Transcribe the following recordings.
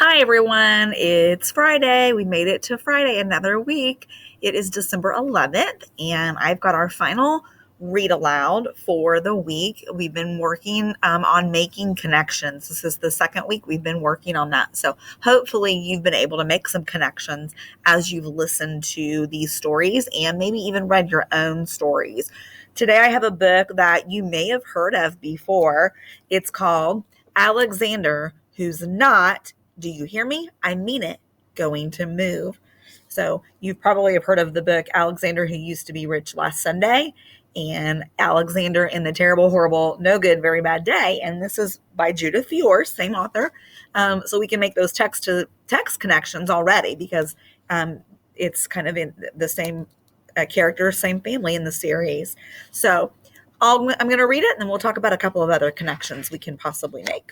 Hi, everyone. It's Friday. We made it to Friday, another week. It is December 11th, and I've got our final read aloud for the week. We've been working on making connections. This is the second week we've been working on that. So hopefully you've been able to make some connections as you've listened to these stories and maybe even read your own stories. Today I have a book that you may have heard of before. It's called Alexander, Who's Not, do you hear me? I mean it, going to move. So you probably have heard of the book Alexander Who Used to Be Rich Last Sunday and Alexander in the Terrible, Horrible, No Good, Very Bad Day. And this is by Judith Viors, same author. So we can make those text to text connections already because it's kind of in the same character, same family in the series. So I'm going to read it and then we'll talk about a couple of other connections we can possibly make.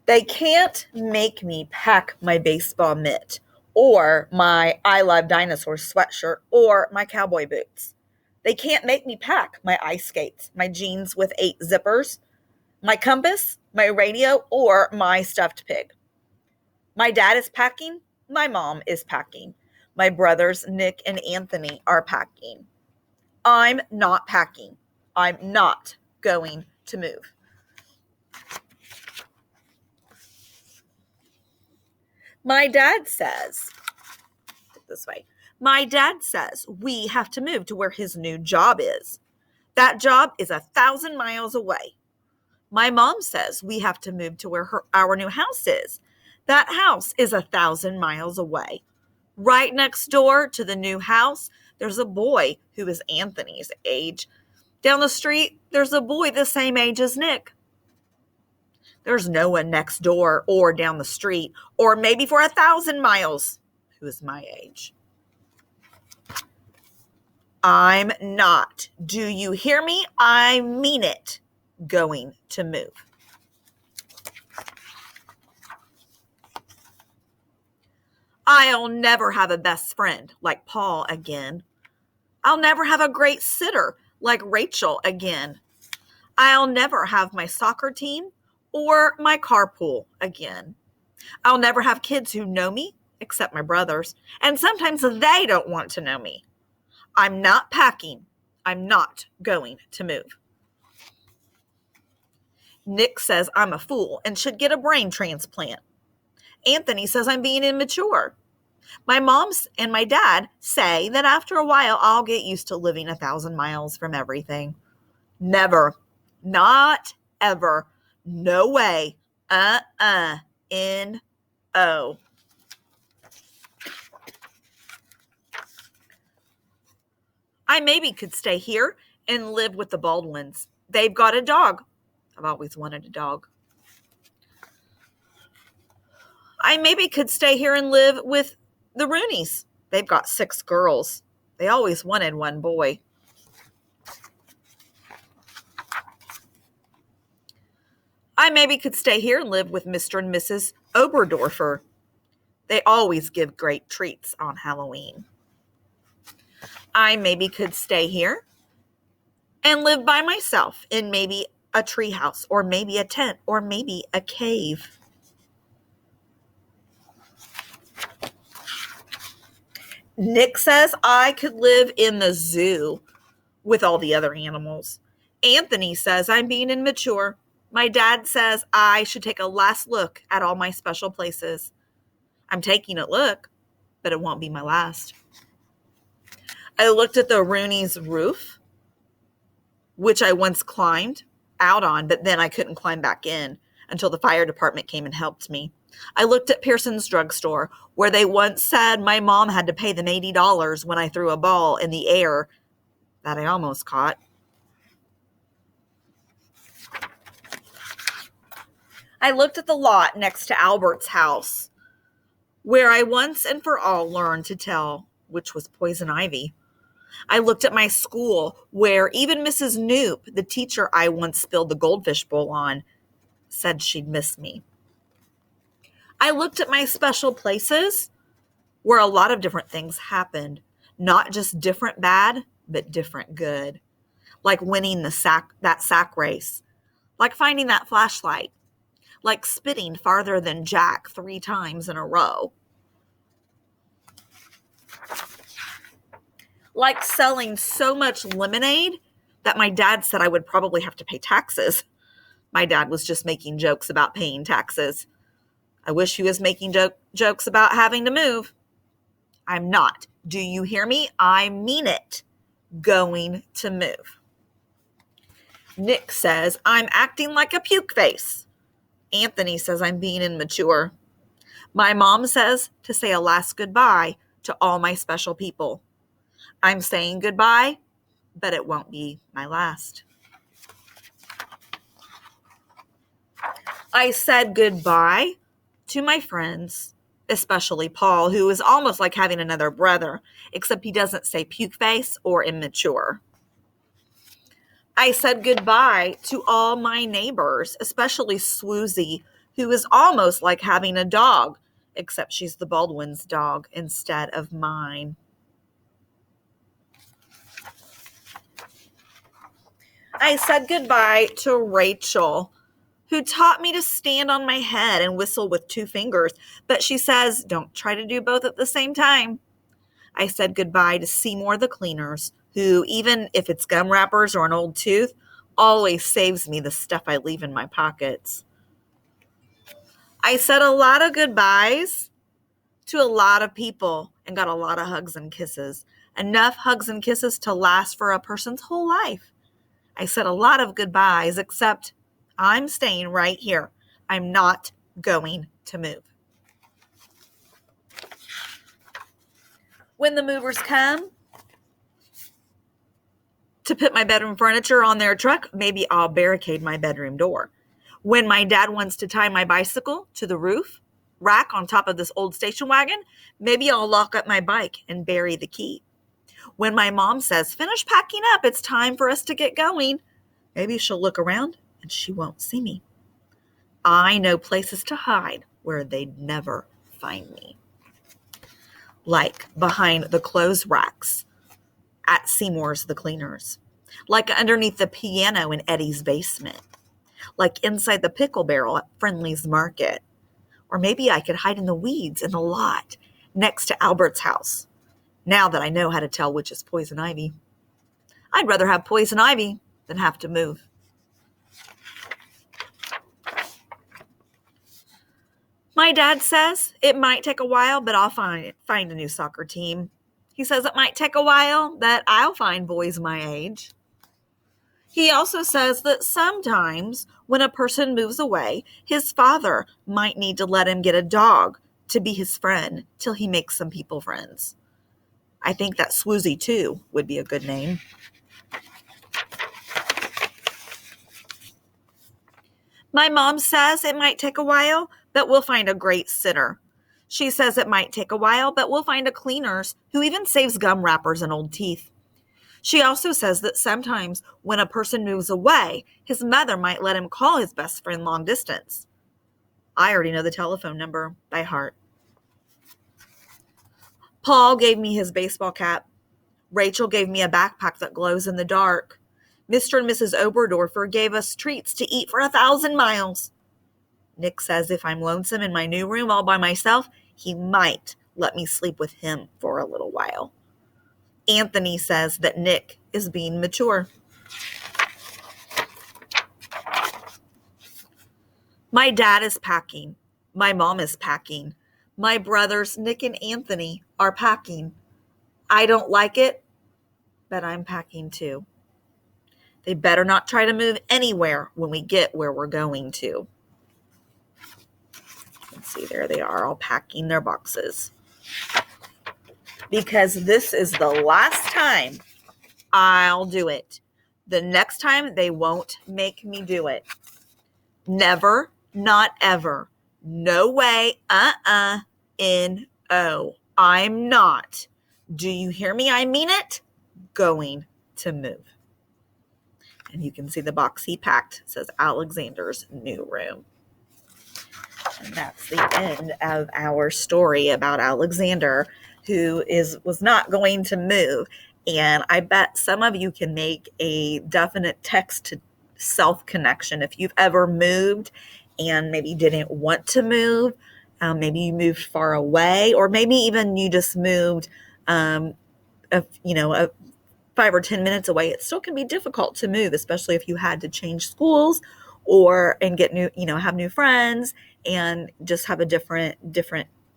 They can't make me pack my baseball mitt or my I Love Dinosaurs sweatshirt or my cowboy boots. They can't make me pack my ice skates, my jeans with 8 zippers, my compass, my radio, or my stuffed pig. My dad is packing. My mom is packing. My brothers, Nick and Anthony, are packing. I'm not packing. I'm not going to move. My dad says, this way. My dad says we have to move to where his new job is. That job is 1,000 miles away. My mom says we have to move to where our new house is. That house is 1,000 miles away. Right next door to the new house, there's a boy who is Anthony's age. Down the street, there's a boy the same age as Nick. There's no one next door or down the street, or maybe for 1,000 miles, who is my age. I'm not. Do you hear me? I mean it. Going to move. I'll never have a best friend like Paul again. I'll never have a great sitter like Rachel again. I'll never have my soccer team or my carpool again. I'll never have kids who know me, except my brothers, and sometimes they don't want to know me. I'm not packing. I'm not going to move. Nick says I'm a fool and should get a brain transplant. Anthony says I'm being immature. My mom and my dad say that after a while I'll get used to living 1,000 miles from everything. Never. Not ever. No way. N-O. I maybe could stay here and live with the Baldwins. They've got a dog. I've always wanted a dog. I maybe could stay here and live with the Rooneys. They've got 6 girls. They always wanted one boy. I maybe could stay here and live with Mr. and Mrs. Oberdorfer. They always give great treats on Halloween. I maybe could stay here and live by myself in maybe a treehouse or maybe a tent or maybe a cave. Nick says I could live in the zoo with all the other animals. Anthony says I'm being immature. My dad says I should take a last look at all my special places. I'm taking a look, but it won't be my last. I looked at the Rooney's roof, which I once climbed out on, but then I couldn't climb back in until the fire department came and helped me. I looked at Pearson's drugstore, where they once said my mom had to pay them $80 when I threw a ball in the air that I almost caught. I looked at the lot next to Albert's house, where I once and for all learned to tell which was poison ivy. I looked at my school, where even Mrs. Knoop, the teacher I once spilled the goldfish bowl on, said she'd miss me. I looked at my special places, where a lot of different things happened, not just different bad, but different good, like winning that sack race, like finding that flashlight, like spitting farther than Jack 3 times in a row, like selling so much lemonade that my dad said I would probably have to pay taxes. My dad was just making jokes about paying taxes. I wish he was making jokes about having to move. I'm not. Do you hear me? I mean it. Going to move. Nick says, I'm acting like a puke face. Anthony says I'm being immature. My mom says to say a last goodbye to all my special people. I'm saying goodbye, but it won't be my last. I said goodbye to my friends, especially Paul, who is almost like having another brother, except he doesn't say puke face or immature. I said goodbye to all my neighbors, especially Swoozie, who is almost like having a dog, except she's the Baldwin's dog instead of mine. I said goodbye to Rachel, who taught me to stand on my head and whistle with 2 fingers, but she says, don't try to do both at the same time. I said goodbye to Seymour the cleaners, who, even if it's gum wrappers or an old tooth, always saves me the stuff I leave in my pockets. I said a lot of goodbyes to a lot of people and got a lot of hugs and kisses. Enough hugs and kisses to last for a person's whole life. I said a lot of goodbyes, except I'm staying right here. I'm not going to move. When the movers come to put my bedroom furniture on their truck, maybe I'll barricade my bedroom door. When my dad wants to tie my bicycle to the roof rack on top of this old station wagon, maybe I'll lock up my bike and bury the key. When my mom says, finish packing up, it's time for us to get going, maybe she'll look around and she won't see me. I know places to hide where they'd never find me. Like behind the clothes racks at Seymour's the Cleaners. Like underneath the piano in Eddie's basement. Like inside the pickle barrel at Friendly's Market. Or maybe I could hide in the weeds in the lot next to Albert's house. Now that I know how to tell which is poison ivy. I'd rather have poison ivy than have to move. My dad says it might take a while, but I'll find a new soccer team. He says it might take a while, that I'll find boys my age. He also says that sometimes when a person moves away, his father might need to let him get a dog to be his friend till he makes some people friends. I think that Swoozie, too, would be a good name. My mom says it might take a while, but we'll find a great sitter. She says it might take a while, but we'll find a cleaners who even saves gum wrappers and old teeth. She also says that sometimes when a person moves away, his mother might let him call his best friend long distance. I already know the telephone number by heart. Paul gave me his baseball cap. Rachel gave me a backpack that glows in the dark. Mr. and Mrs. Oberdorfer gave us treats to eat for 1,000 miles. Nick says if I'm lonesome in my new room all by myself, he might let me sleep with him for a little while. Anthony says that Nick is being mature. My dad is packing. My mom is packing. My brothers, Nick and Anthony, are packing. I don't like it, but I'm packing too. They better not try to move anywhere when we get where we're going to. Let's see, there they are, all packing their boxes. Because this is the last time I'll do it. The next time they won't make me do it. Never, not ever. No way, N-O. I'm not. Do you hear me? I mean it. Going to move. And you can see the box he packed. It says Alexander's new room. And that's the end of our story about Alexander, who was not going to move. And I bet some of you can make a definite text to self-connection. If you've ever moved and maybe didn't want to move, maybe you moved far away, or maybe even you just moved, a 5 or 10 minutes away, it still can be difficult to move, especially if you had to change schools and get new, have new friends and just have a different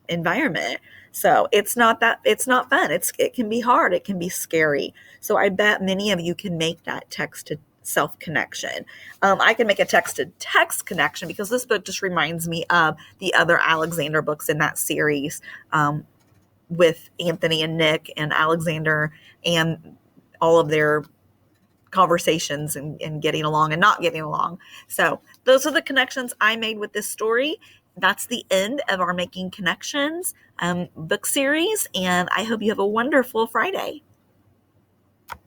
environment. So it's not fun. It can be hard. It can be scary. So I bet many of you can make that text to self connection. I can make a text to text connection because this book just reminds me of the other Alexander books in that series, with Anthony and Nick and Alexander and all of their conversations and getting along and not getting along. So those are the connections I made with this story. That's the end of our Making Connections book series, and I hope you have a wonderful Friday.